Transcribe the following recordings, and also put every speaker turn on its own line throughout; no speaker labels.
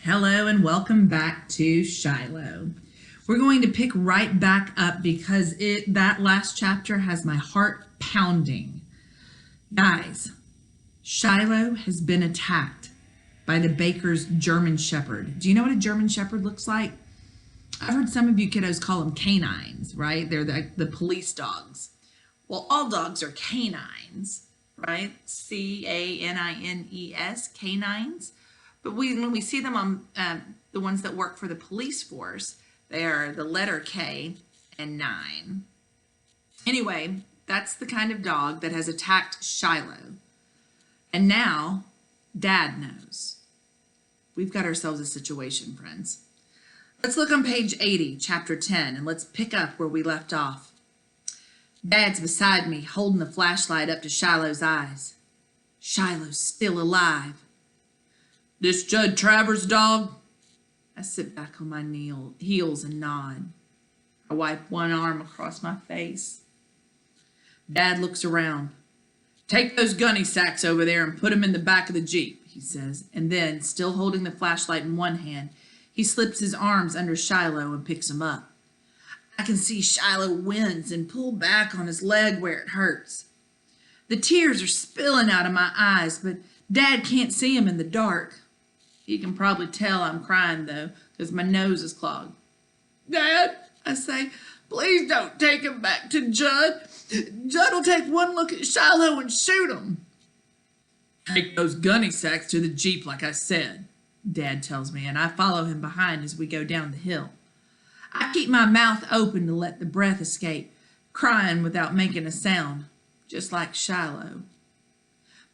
Hello and welcome back to Shiloh. We're going to pick right back up because that last chapter has my heart pounding. Guys, Shiloh has been attacked by the baker's German Shepherd. Do you know what a German Shepherd looks like? I've heard some of you kiddos call them canines, right? They're the police dogs. Well, all dogs are canines, right? Canines, canines. But when we see them on the ones that work for the police force, they are the letter K and 9. Anyway, that's the kind of dog that has attacked Shiloh. And now, Dad knows. We've got ourselves a situation, friends. Let's look on page 80, chapter 10, and let's pick up where we left off. Dad's beside me, holding the flashlight up to Shiloh's eyes. Shiloh's still alive. This Judd Travers dog? I sit back on my heels and nod. I wipe one arm across my face. Dad looks around. Take those gunny sacks over there and put them in the back of the Jeep, he says, and then, still holding the flashlight in one hand, he slips his arms under Shiloh and picks him up. I can see Shiloh wince and pull back on his leg where it hurts. The tears are spilling out of my eyes, but Dad can't see them in the dark. He can probably tell I'm crying, though, because my nose is clogged. Dad, I say, please don't take him back to Judd. Judd will take one look at Shiloh and shoot him. Take those gunny sacks to the Jeep like I said, Dad tells me, and I follow him behind as we go down the hill. I keep my mouth open to let the breath escape, crying without making a sound, just like Shiloh.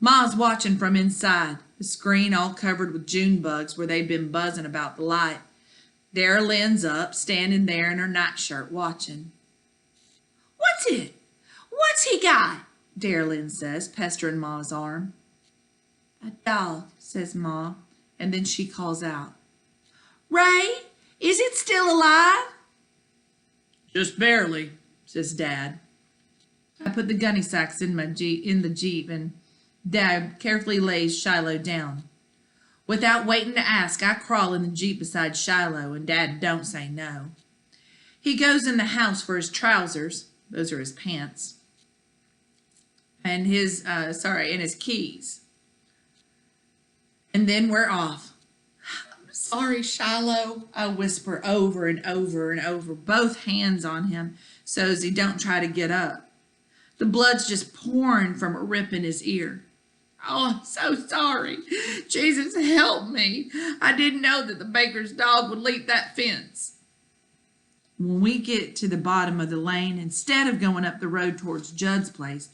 Ma's watching from inside, the screen all covered with June bugs where they'd been buzzing about the light. There Lynn's up, standing there in her nightshirt, watching. What's it? What's he got? Lynn says, pestering Ma's arm. A dog, says Ma, and then she calls out. Ray, is it still alive? Just barely, says Dad. I put the gunny sacks in the Jeep, and Dad carefully lays Shiloh down. Without waiting to ask, I crawl in the Jeep beside Shiloh, and Dad don't say no. He goes in the house for his trousers, those are his pants, and his keys. And then we're off. I'm sorry, Shiloh, I whisper over and over and over, both hands on him, so as he don't try to get up. The blood's just pouring from a rip in his ear. Oh, I'm so sorry. Jesus, help me. I didn't know that the baker's dog would leap that fence. When we get to the bottom of the lane, instead of going up the road towards Judd's place,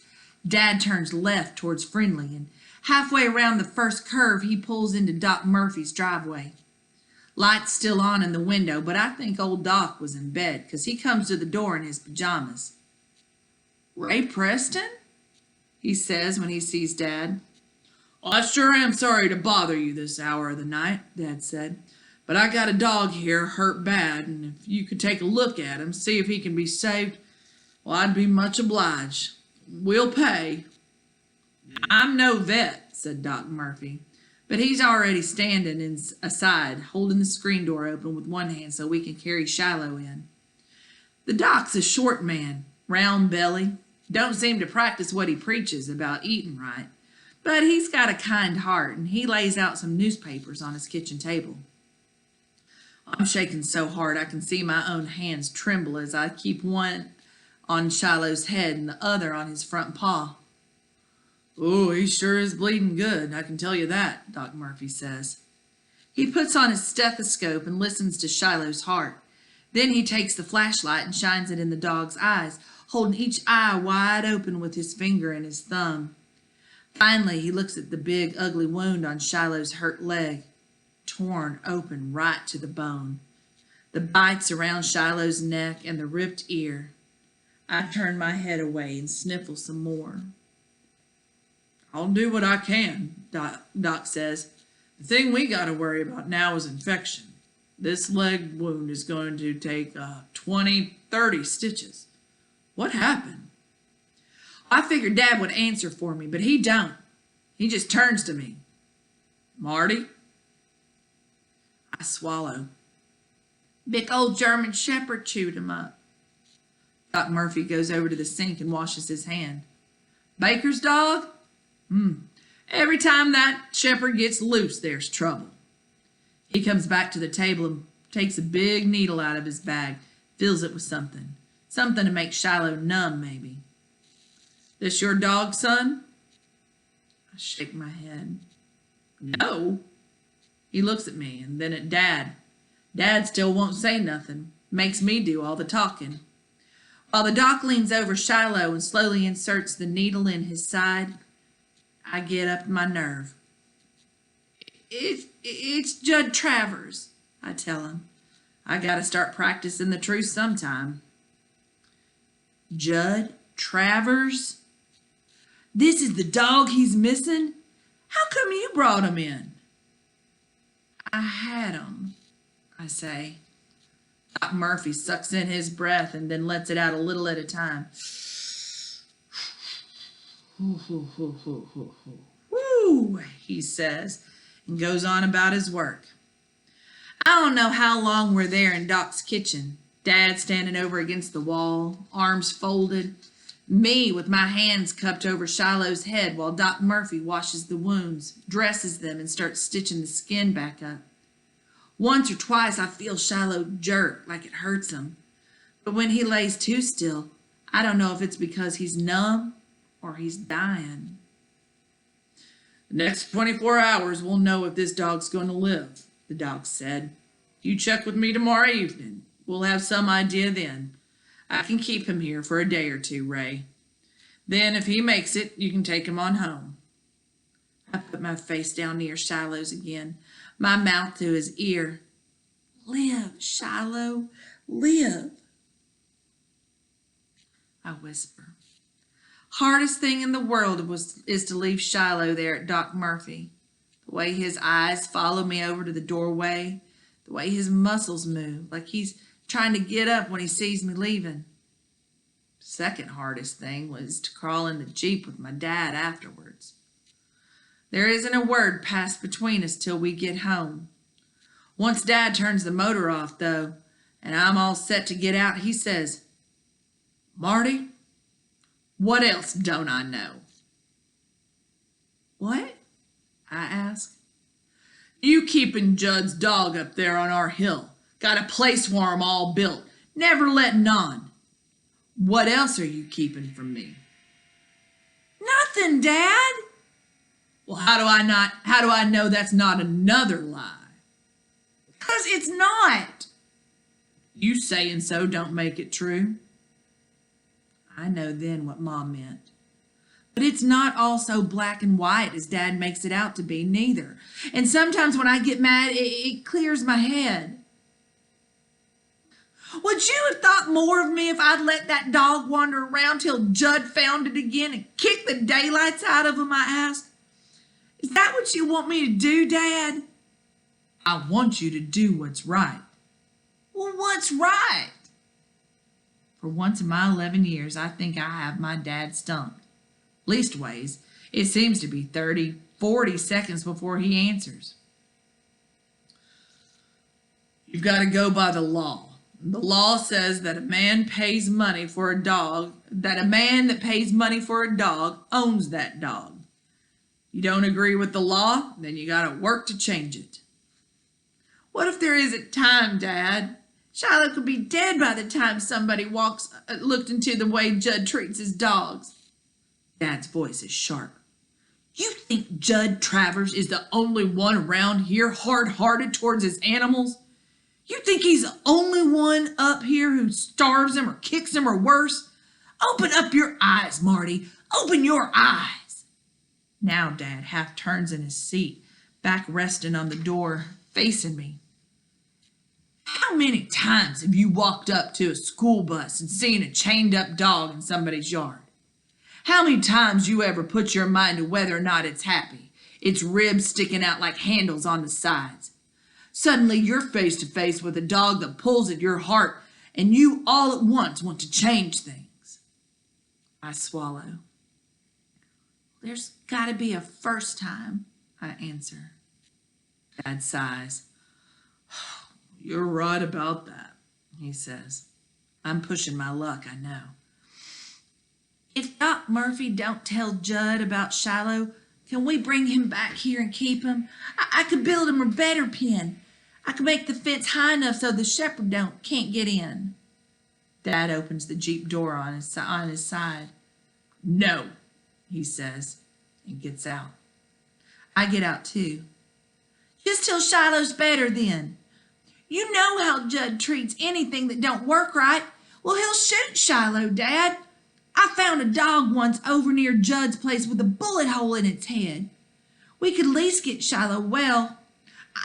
Dad turns left towards Friendly, and halfway around the first curve, he pulls into Doc Murphy's driveway. Light's still on in the window, but I think old Doc was in bed, because he comes to the door in his pajamas. Ray Preston? He says when he sees Dad. Well, I sure am sorry to bother you this hour of the night, Dad said. But I got a dog here hurt bad, and if you could take a look at him, see if he can be saved, well, I'd be much obliged. We'll pay. I'm no vet, said Doc Murphy, but he's already standing aside, holding the screen door open with one hand so we can carry Shiloh in. The doc's a short man, round belly, don't seem to practice what he preaches about eating right. But he's got a kind heart, and he lays out some newspapers on his kitchen table. I'm shaking so hard I can see my own hands tremble as I keep one on Shiloh's head and the other on his front paw. Oh, he sure is bleeding good, I can tell you that, Doc Murphy says. He puts on his stethoscope and listens to Shiloh's heart. Then he takes the flashlight and shines it in the dog's eyes, holding each eye wide open with his finger and his thumb. Finally, he looks at the big, ugly wound on Shiloh's hurt leg, torn open right to the bone. The bites around Shiloh's neck and the ripped ear. I turn my head away and sniffle some more. I'll do what I can, Doc says. The thing we got to worry about now is infection. This leg wound is going to take 20, 30 stitches. What happened? I figured Dad would answer for me, but he don't. He just turns to me. Marty? I swallow. Big old German Shepherd chewed him up. Doc Murphy goes over to the sink and washes his hand. Baker's dog? Every time that shepherd gets loose, there's trouble. He comes back to the table and takes a big needle out of his bag, fills it with something. Something to make Shiloh numb, maybe. This your dog, son? I shake my head. No. He looks at me and then at Dad. Dad still won't say nothing. Makes me do all the talking. While the doc leans over Shiloh and slowly inserts the needle in his side, I get up my nerve. It's Judd Travers, I tell him. I gotta start practicing the truth sometime. Judd Travers? This is the dog he's missing? How come you brought him in? I had him, I say. Doc Murphy sucks in his breath and then lets it out a little at a time. Woo, he says, and goes on about his work. I don't know how long we're there in Doc's kitchen. Dad standing over against the wall, arms folded. Me with my hands cupped over Shiloh's head while Doc Murphy washes the wounds, dresses them, and starts stitching the skin back up. Once or twice I feel Shiloh jerk like it hurts him. But when he lays too still, I don't know if it's because he's numb or he's dying. The next 24 hours we'll know if this dog's going to live, the doc said. You check with me tomorrow evening. We'll have some idea then. I can keep him here for a day or two, Ray. Then if he makes it, you can take him on home. I put my face down near Shiloh's again, my mouth to his ear. Live, Shiloh, live. I whisper. Hardest thing in the world is to leave Shiloh there at Doc Murphy. The way his eyes follow me over to the doorway, the way his muscles move, like he's trying to get up when he sees me leaving. Second hardest thing was to crawl in the Jeep with my dad afterwards. There isn't a word passed between us till we get home. Once Dad turns the motor off, though, and I'm all set to get out, he says, Marty, what else don't I know? What? I ask. You keeping Judd's dog up there on our hill. Got a place for him all built. Never letting on. What else are you keeping from me? Nothing, Dad. Well, how do I know that's not another lie? Because it's not. You saying so don't make it true. I know then what Mom meant. But it's not all so black and white as Dad makes it out to be, neither. And sometimes when I get mad, it clears my head. Would you have thought more of me if I'd let that dog wander around till Judd found it again and kicked the daylights out of him, I asked? Is that what you want me to do, Dad? I want you to do what's right. Well, what's right? For once in my 11 years, I think I have my dad stumped. Leastways, it seems to be 30, 40 seconds before he answers. You've got to go by the law. The law says that a man pays money for a dog, that a man that pays money for a dog owns that dog. You don't agree with the law, then you got to work to change it. What if there isn't time, Dad? Shiloh could be dead by the time somebody looked into the way Judd treats his dogs. Dad's voice is sharp. You think Judd Travers is the only one around here hard-hearted towards his animals? You think he's the only one up here who starves him or kicks him or worse? Open up your eyes, Marty. Open your eyes. Now Dad half turns in his seat, back resting on the door, facing me. How many times have you walked up to a school bus and seen a chained up dog in somebody's yard? How many times you ever put your mind to whether or not it's happy, its ribs sticking out like handles on the sides? Suddenly you're face to face with a dog that pulls at your heart and you all at once want to change things. I swallow. There's got to be a first time, I answer. Dad sighs. You're right about that, he says. I'm pushing my luck, I know. If Doc Murphy don't tell Judd about Shiloh, can we bring him back here and keep him? I could build him a better pen. I could make the fence high enough so the shepherd can't get in. Dad opens the Jeep door on his side. No, he says, and gets out. I get out too. Just till Shiloh's better then. You know how Judd treats anything that don't work right. Well, he'll shoot Shiloh, Dad. I found a dog once over near Judd's place with a bullet hole in its head. We could at least get Shiloh well.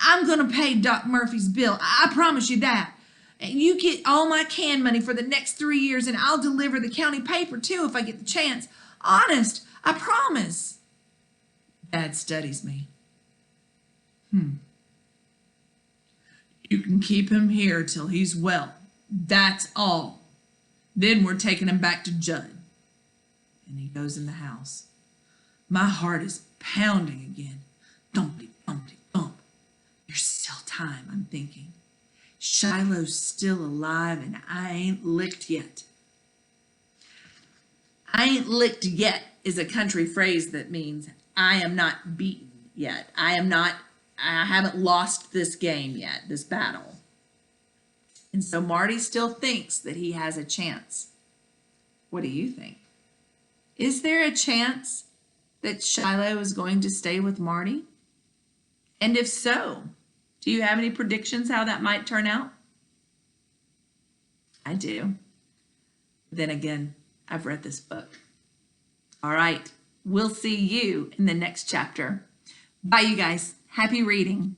I'm going to pay Doc Murphy's bill. I promise you that. And you get all my can money for the next 3 years, and I'll deliver the county paper too if I get the chance. Honest, I promise. Dad studies me. You can keep him here till he's well. That's all. Then we're taking him back to Judd. And he goes in the house. My heart is pounding again. Thumpty, thumpty, thump. There's still time, I'm thinking. Shiloh's still alive and I ain't licked yet. I ain't licked yet is a country phrase that means I am not beaten yet. I haven't lost this game yet, this battle. And so Marty still thinks that he has a chance. What do you think? Is there a chance that Shiloh is going to stay with Marty? And if so, do you have any predictions how that might turn out? I do. Then again, I've read this book. All right, we'll see you in the next chapter. Bye, you guys. Happy reading.